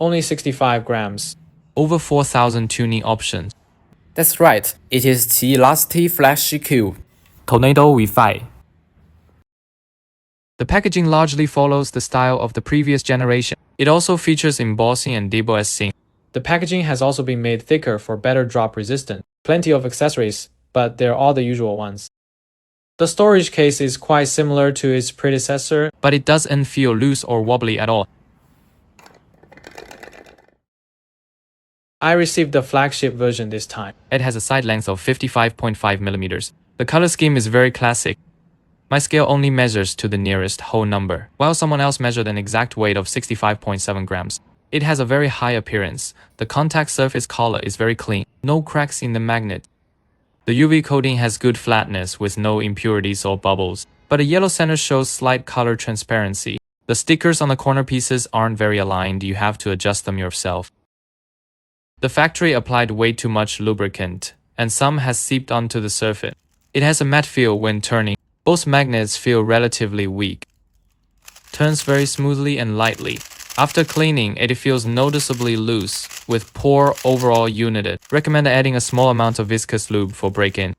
Only 65 grams. Over 4,000 tuning options. That's right, it is the Elasty Flagship Cube. Tornado V5. The packaging largely follows the style of the previous generation. It also features embossing and debo as seen. The packaging has also been made thicker for better drop resistance. Plenty of accessories, but they're all the usual ones. The storage case is quite similar to its predecessor, but it doesn't feel loose or wobbly at all. I received the flagship version this time. It has a side length of 55.5mm. The color scheme is very classic. My scale only measures to the nearest whole number, while someone else measured an exact weight of 65.7 grams. It has a very high appearance. The contact surface color is very clean, no cracks in the magnet. The UV coating has good flatness with no impurities or bubbles, but a yellow center shows slight color transparency. The stickers on the corner pieces aren't very aligned, you have to adjust them yourself. The factory applied way too much lubricant, and some has seeped onto the surface. It has a matte feel when turning. Both magnets feel relatively weak. Turns very smoothly and lightly. After cleaning, it feels noticeably loose, with poor overall unit. Recommend adding a small amount of viscous lube for break-in.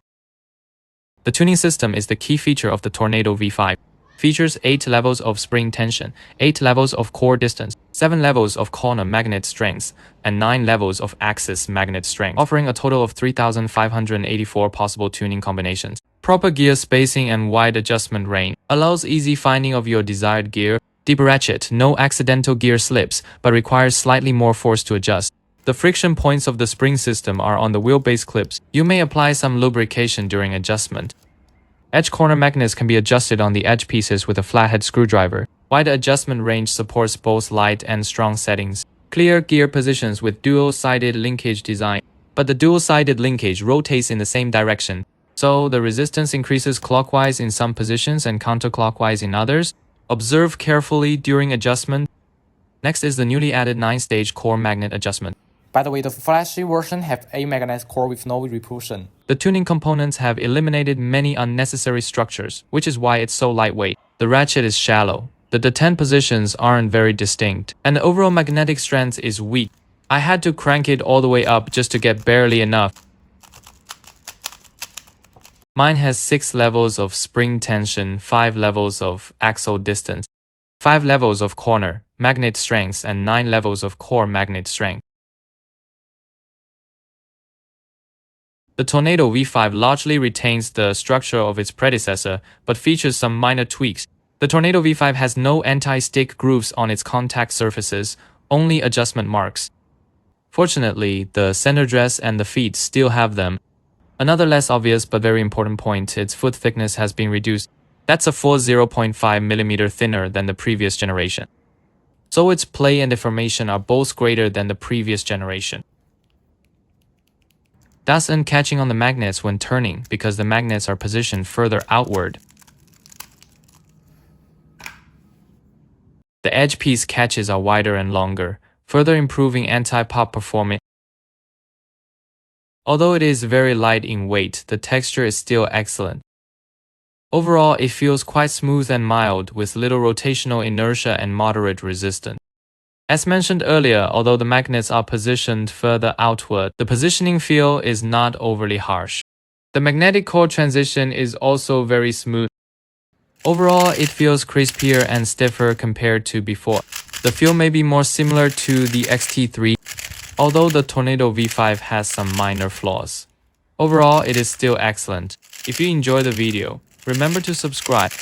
The tuning system is the key feature of the Tornado V5. Features 8 levels of spring tension, 8 levels of core distance, 7 levels of corner magnet strength, and 9 levels of axis magnet strength, offering a total of 3,584 possible tuning combinations. Proper gear spacing and wide adjustment range allows easy finding of your desired gear. Deep ratchet, no accidental gear slips, but requires slightly more force to adjust. The friction points of the spring system are on the wheelbase clips. You may apply some lubrication during adjustment. Edge corner magnets can be adjusted on the edge pieces with a flathead screwdriver. Wide adjustment range supports both light and strong settings. Clear gear positions with dual-sided linkage design, but the dual-sided linkage rotates in the same direction, so the resistance increases clockwise in some positions and counterclockwise in others. Observe carefully during adjustment. Next is the newly added 9-stage core magnet adjustment. By the way, the flagship version have a magnet core with no repulsion. The tuning components have eliminated many unnecessary structures, which is why it's so lightweight. The ratchet is shallow. The detent positions aren't very distinct, and the overall magnetic strength is weak. I had to crank it all the way up just to get barely enough. Mine has 6 levels of spring tension, 5 levels of axle distance, 5 levels of corner magnet strength, and 9 levels of core magnet strength. The Tornado V5 largely retains the structure of its predecessor, but features some minor tweaks. The Tornado V5 has no anti-stick grooves on its contact surfaces, only adjustment marks. Fortunately, the center dress and the feet still have them. Another less obvious but very important point, its foot thickness has been reduced. That's a full 0.5mm thinner than the previous generation. So its play and deformation are both greater than the previous generation. Doesn't catching on the magnets when turning because the magnets are positioned further outward. The edge piece catches are wider and longer, further improving anti-pop performance. Although it is very light in weight, the texture is still excellent. Overall, it feels quite smooth and mild with little rotational inertia and moderate resistance. As mentioned earlier, although the magnets are positioned further outward, the positioning feel is not overly harsh. The magnetic core transition is also very smooth. Overall, it feels crispier and stiffer compared to before. The feel may be more similar to the XT3, although the Tornado V5 has some minor flaws. Overall, it is still excellent. If you enjoy the video, remember to subscribe.